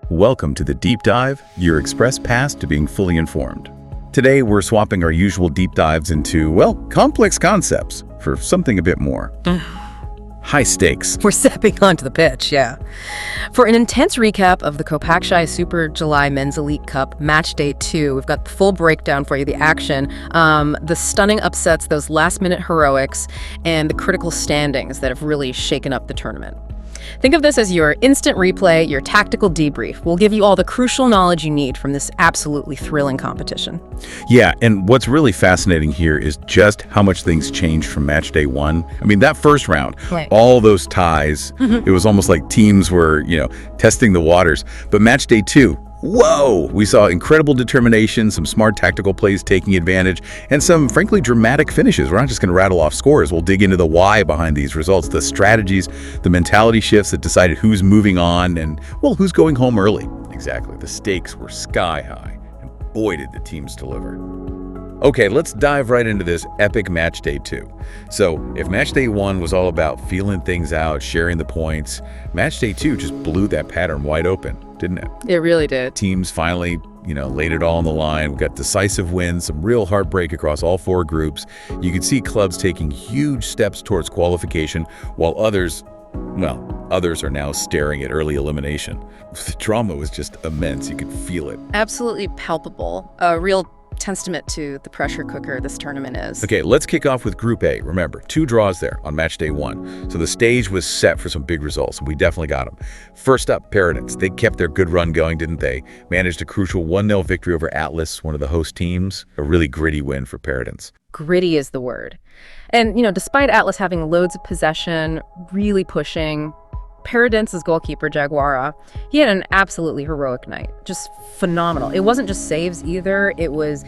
Welcome to the Deep Dive, your express pass to being fully informed. Today, we're swapping our usual deep dives into, well, complex concepts for something a bit more. High stakes. We're stepping onto the pitch, yeah. For an intense recap of the COPACCHAI Super July Men's Elite Cup Matchday 2, we've got the full breakdown for you, the action, the stunning upsets, those last-minute heroics, and the critical standings that have really shaken up the tournament. Think of this as your instant replay, your tactical debrief. We'll give you all the crucial knowledge you need from this absolutely thrilling competition. Yeah, and what's really fascinating here is just how much things changed from match day 1. I mean, that first round, Right. all those ties, it was almost like teams were, testing the waters. But match day 2, whoa! We saw incredible determination, some smart tactical plays taking advantage, and some, frankly, dramatic finishes. We're not just going to rattle off scores. We'll dig into the why behind these results, the strategies, the mentality shifts that decided who's moving on and, well, who's going home early. Exactly. The stakes were sky high, and boy, did the teams deliver. Okay, let's dive right into this epic match day 2. So, if match day 1 was all about feeling things out, sharing the points, match day 2 just blew that pattern wide open, didn't it? It really did. Teams finally, laid it all on the line. We got decisive wins, some real heartbreak across all 4 groups. You could see clubs taking huge steps towards qualification, while others are now staring at early elimination. The drama was just immense. You could feel it. Absolutely palpable. A real testament to the pressure cooker this tournament is. Okay, let's kick off with Group A. Remember, 2 draws there on match day 1. So the stage was set for some big results, and we definitely got them. First up, Paradise. They kept their good run going, didn't they? Managed a crucial 1-0 victory over Atlas, one of the host teams. A really gritty win for Paradise. Gritty is the word. And, despite Atlas having loads of possession, really pushing, Paradense's goalkeeper, Jaguara, he had an absolutely heroic night. Just phenomenal. It wasn't just saves either. It was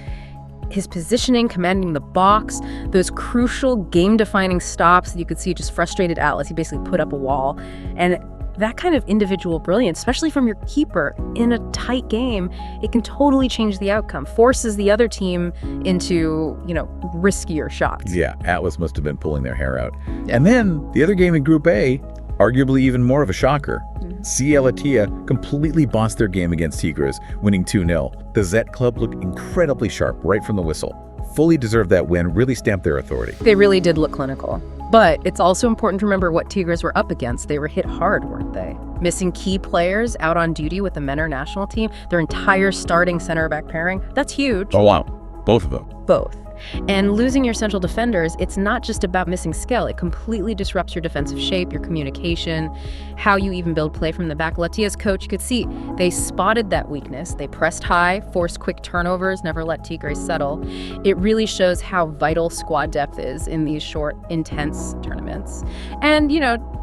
his positioning, commanding the box, those crucial game-defining stops that you could see just frustrated Atlas. He basically put up a wall. And that kind of individual brilliance, especially from your keeper in a tight game, it can totally change the outcome, forces the other team into, riskier shots. Yeah, Atlas must have been pulling their hair out. And then the other game in Group A, arguably even more of a shocker. CA Latia completely bossed their game against Tigres, winning 2-0. The Zet Club looked incredibly sharp right from the whistle. Fully deserved that win, really stamped their authority. They really did look clinical. But it's also important to remember what Tigres were up against. They were hit hard, weren't they? Missing key players out on duty with the Menor national team, their entire starting center-back pairing, that's huge. Oh, wow. Both of them. Both. And losing your central defenders, it's not just about missing skill. It completely disrupts your defensive shape, your communication, how you even build play from the back. Latia's coach, you could see, they spotted that weakness. They pressed high, forced quick turnovers, never let Tigres settle. It really shows how vital squad depth is in these short, intense tournaments. And,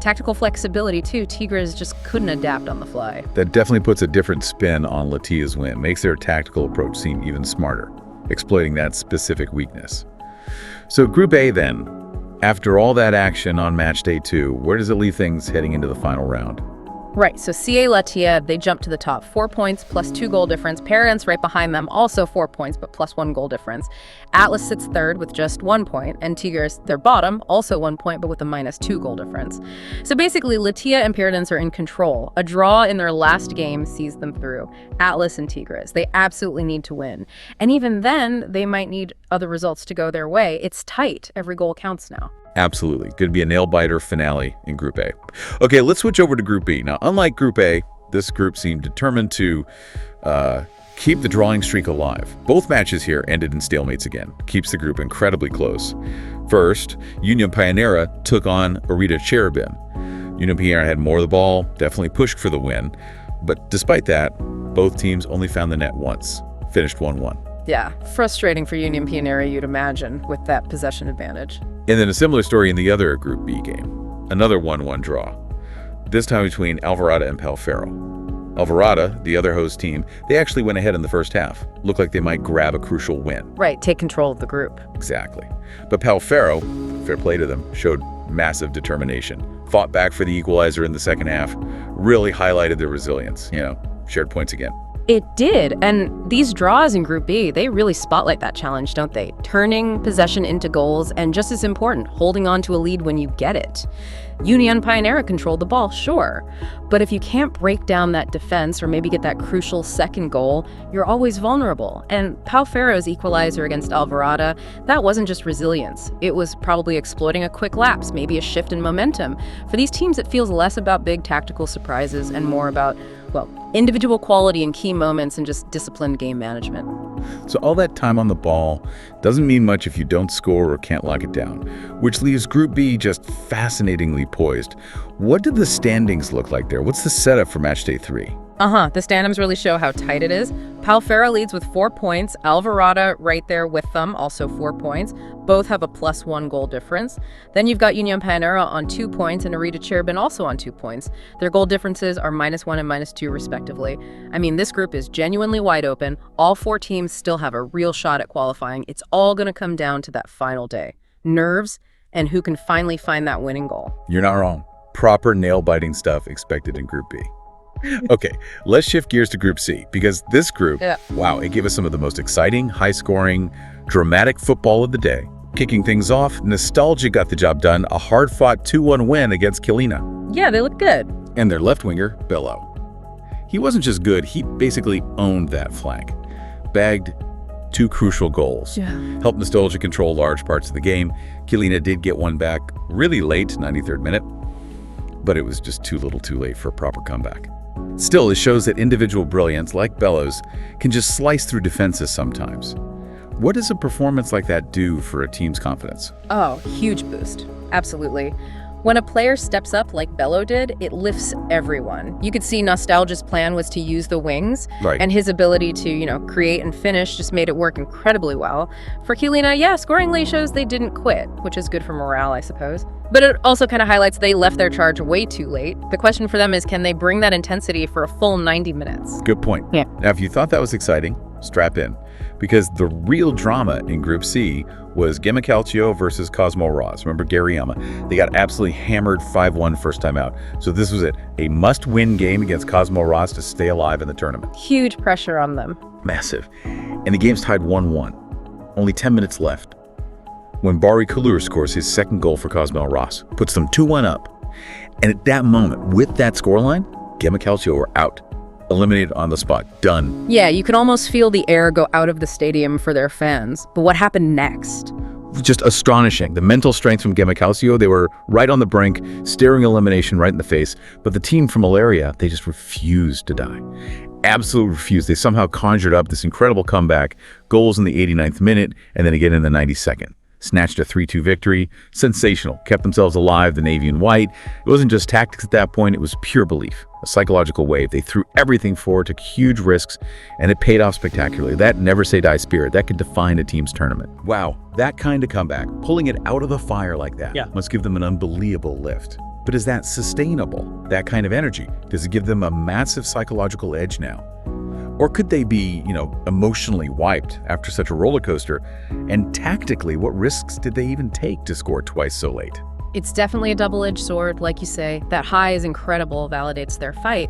tactical flexibility, too. Tigres just couldn't adapt on the fly. That definitely puts a different spin on Latia's win, makes their tactical approach seem even smarter, exploiting that specific weakness. So Group A then, after all that action on match day 2, where does it leave things heading into the final round? Right, so CA Latia, they jumped to the top. 4 points plus 2 goal difference. Paradise right behind them, also 4 points, but plus 1 goal difference. Atlas sits third with just 1 point, and Tigres, their bottom, also 1 point, but with a minus 2 goal difference. So basically, Latia and Paradise are in control. A draw in their last game sees them through. Atlas and Tigres, they absolutely need to win. And even then, they might need other results to go their way. It's tight. Every goal counts now. Absolutely. Going to be a nail-biter finale in Group A. Okay, let's switch over to Group B. Now, unlike Group A, this group seemed determined to keep the drawing streak alive. Both matches here ended in stalemates again. Keeps the group incredibly close. First, Union Pioneera took on Arita Cherubim. Union Pioneera had more of the ball, definitely pushed for the win. But despite that, both teams only found the net once. Finished 1-1. Yeah, frustrating for Union Pioneera, you'd imagine, with that possession advantage. And then a similar story in the other Group B game. Another 1-1 draw. This time between Alvarado and Palfero. Alvarado, the other host team, they actually went ahead in the first half. Looked like they might grab a crucial win. Right, take control of the group. Exactly. But Palfero, fair play to them, showed massive determination. Fought back for the equalizer in the second half. Really highlighted their resilience. Shared points again. It did, and these draws in Group B, they really spotlight that challenge, don't they? Turning possession into goals, and just as important, holding on to a lead when you get it. Union Pioneer controlled the ball, sure, but if you can't break down that defense or maybe get that crucial second goal, you're always vulnerable. And Pau Ferro's equalizer against Alvarado, that wasn't just resilience. It was probably exploiting a quick lapse, maybe a shift in momentum. For these teams, it feels less about big tactical surprises and more about, well, individual quality in key moments and just disciplined game management. So all that time on the ball doesn't mean much if you don't score or can't lock it down, which leaves Group B just fascinatingly poised. What did the standings look like there? What's the setup for Matchday 3? The standings really show how tight it is. Pau Ferro leads with 4 points. Alvarado right there with them, also 4 points. Both have a +1 goal difference. Then you've got Union Pioneer on 2 points and Arita Cherubin also on 2 points. Their goal differences are -1 and -2 respectively. I mean, this group is genuinely wide open. All 4 teams still have a real shot at qualifying. It's all going to come down to that final day. Nerves and who can finally find that winning goal. You're not wrong. Proper nail-biting stuff expected in Group B. Okay, let's shift gears to Group C, because this group, wow, it gave us some of the most exciting, high-scoring, dramatic football of the day. Kicking things off, Nostalgia got the job done, a hard-fought 2-1 win against Kilina. Yeah, they look good. And their left winger, Bello. He wasn't just good, he basically owned that flank. Bagged 2 crucial goals. Helped Nostalgia control large parts of the game. Kilina did get one back really late, 93rd minute, but it was just too little too late for a proper comeback. Still, it shows that individual brilliance, like Bellows, can just slice through defenses sometimes. What does a performance like that do for a team's confidence? Oh, huge boost. Absolutely. When a player steps up like Bello did, it lifts everyone. You could see Nostalgia's plan was to use the wings, and his ability to, create and finish just made it work incredibly well. For Kilina, yeah, scoring late shows they didn't quit, which is good for morale, I suppose. But it also kind of highlights they left their charge way too late. The question for them is, can they bring that intensity for a full 90 minutes? Good point. Yeah. Now, if you thought that was exciting, strap in, because the real drama in Group C was Gema Calcio versus Cosmo Ross. Remember Gariyama? They got absolutely hammered 5-1 first time out. So this was it, a must-win game against Cosmo Ross to stay alive in the tournament. Huge pressure on them. Massive. And the game's tied 1-1. Only 10 minutes left when Bari Kalur scores his second goal for Cosmo Ross, puts them 2-1 up. And at that moment, with that scoreline, Gema Calcio were out. Eliminated on the spot. Done. Yeah, you could almost feel the air go out of the stadium for their fans. But what happened next? Just astonishing. The mental strength from Gema Calcio, they were right on the brink, staring elimination right in the face. But the team from Malaria, they just refused to die. Absolutely refused. They somehow conjured up this incredible comeback, goals in the 89th minute, and then again in the 92nd. Snatched a 3-2 victory. Sensational. Kept themselves alive, the navy and white. It wasn't just tactics at that point, it was pure belief. A psychological wave. They threw everything forward, took huge risks, and it paid off spectacularly. That never say die spirit, that could define a team's tournament. Wow, that kind of comeback, pulling it out of the fire like that, must give them an unbelievable lift. But is that sustainable? That kind of energy? Does it give them a massive psychological edge now? Or could they be, emotionally wiped after such a roller coaster? And tactically, what risks did they even take to score twice so late? It's definitely a double-edged sword, like you say. That high is incredible, validates their fight.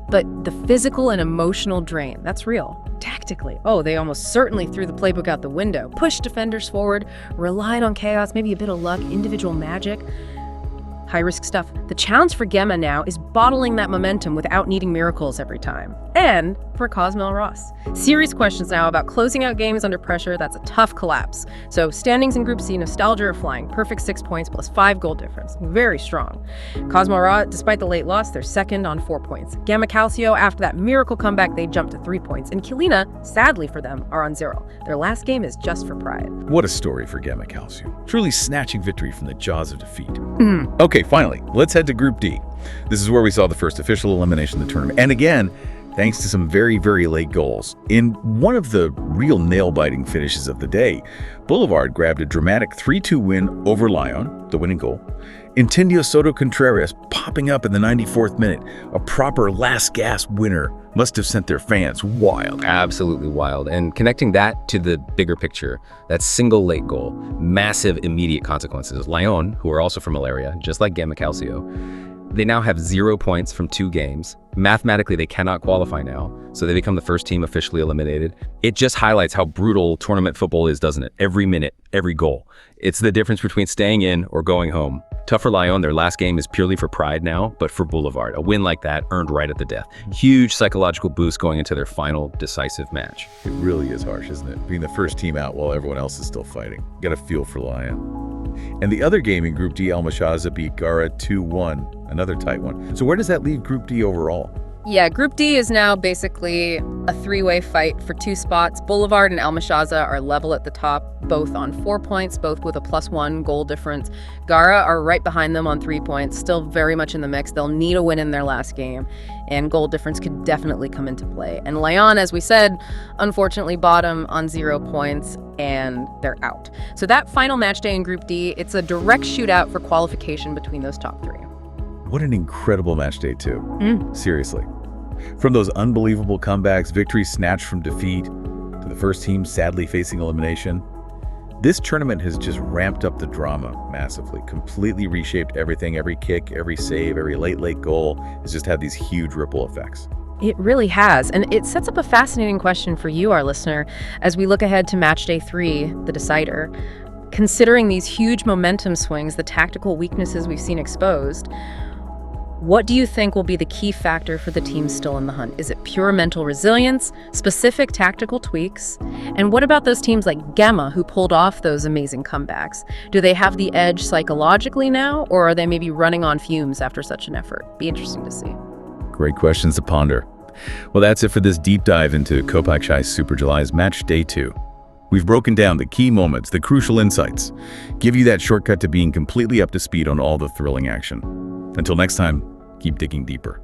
But the physical and emotional drain, that's real. Tactically, they almost certainly threw the playbook out the window. Pushed defenders forward, relied on chaos, maybe a bit of luck, individual magic. High-risk stuff. The challenge for Gema now is bottling that momentum without needing miracles every time. And for Cosmo Ross. Serious questions now about closing out games under pressure. That's a tough collapse. So standings in Group C, Nostalgia are flying. Perfect 6 points plus 5 goal difference. Very strong. Cosmo Ross, despite the late loss, they're second on 4 points. Gema Calcio, after that miracle comeback, they jumped to 3 points. And Kilina, sadly for them, are on 0. Their last game is just for pride. What a story for Gema Calcio. Truly snatching victory from the jaws of defeat. Okay, finally, let's head to Group D. This is where we saw the first official elimination of the tournament. And again, thanks to some very, very late goals. In one of the real nail-biting finishes of the day, Boulevard grabbed a dramatic 3-2 win over Lyon, the winning goal. Intendio Soto Contreras popping up in the 94th minute. A proper last-gasp winner must have sent their fans wild. Absolutely wild. And connecting that to the bigger picture, that single late goal, massive immediate consequences. Lyon, who are also from Malaria, just like Gema Calcio, They now have 0 points from 2 games. Mathematically, they cannot qualify now, so they become the first team officially eliminated. It just highlights how brutal tournament football is, doesn't it? Every minute, every goal. It's the difference between staying in or going home. Tough for Lyon, their last game is purely for pride now, but for Boulevard. A win like that earned right at the death. Huge psychological boost going into their final decisive match. It really is harsh, isn't it? Being the first team out while everyone else is still fighting. Got a feel for Lyon. And the other game in Group D, Al Mashaza beat Gara 2-1, another tight one. So where does that leave Group D overall? Yeah, Group D is now basically a three-way fight for 2 spots. Boulevard and Al Mashaza are level at the top, both on 4 points, both with a +1 goal difference. Gara are right behind them on 3 points, still very much in the mix. They'll need a win in their last game, and goal difference could definitely come into play. And Lyon, as we said, unfortunately bottom on 0 points, and they're out. So that final match day in Group D, it's a direct shootout for qualification between those top 3. What an incredible match day, too. Seriously. From those unbelievable comebacks, victories snatched from defeat, to the first team sadly facing elimination, this tournament has just ramped up the drama massively, completely reshaped everything. Every kick, every save, every late goal has just had these huge ripple effects. It really has, and it sets up a fascinating question for you, our listener, as we look ahead to match day 3, the decider. Considering these huge momentum swings, the tactical weaknesses we've seen exposed, what do you think will be the key factor for the teams still in the hunt? Is it pure mental resilience, specific tactical tweaks? And what about those teams like Gemma who pulled off those amazing comebacks? Do they have the edge psychologically now, or are they maybe running on fumes after such an effort? Be interesting to see. Great questions to ponder. Well, that's it for this deep dive into COPACCHAI Super July's Match Day 2. We've broken down the key moments, the crucial insights, give you that shortcut to being completely up to speed on all the thrilling action. Until next time, keep digging deeper.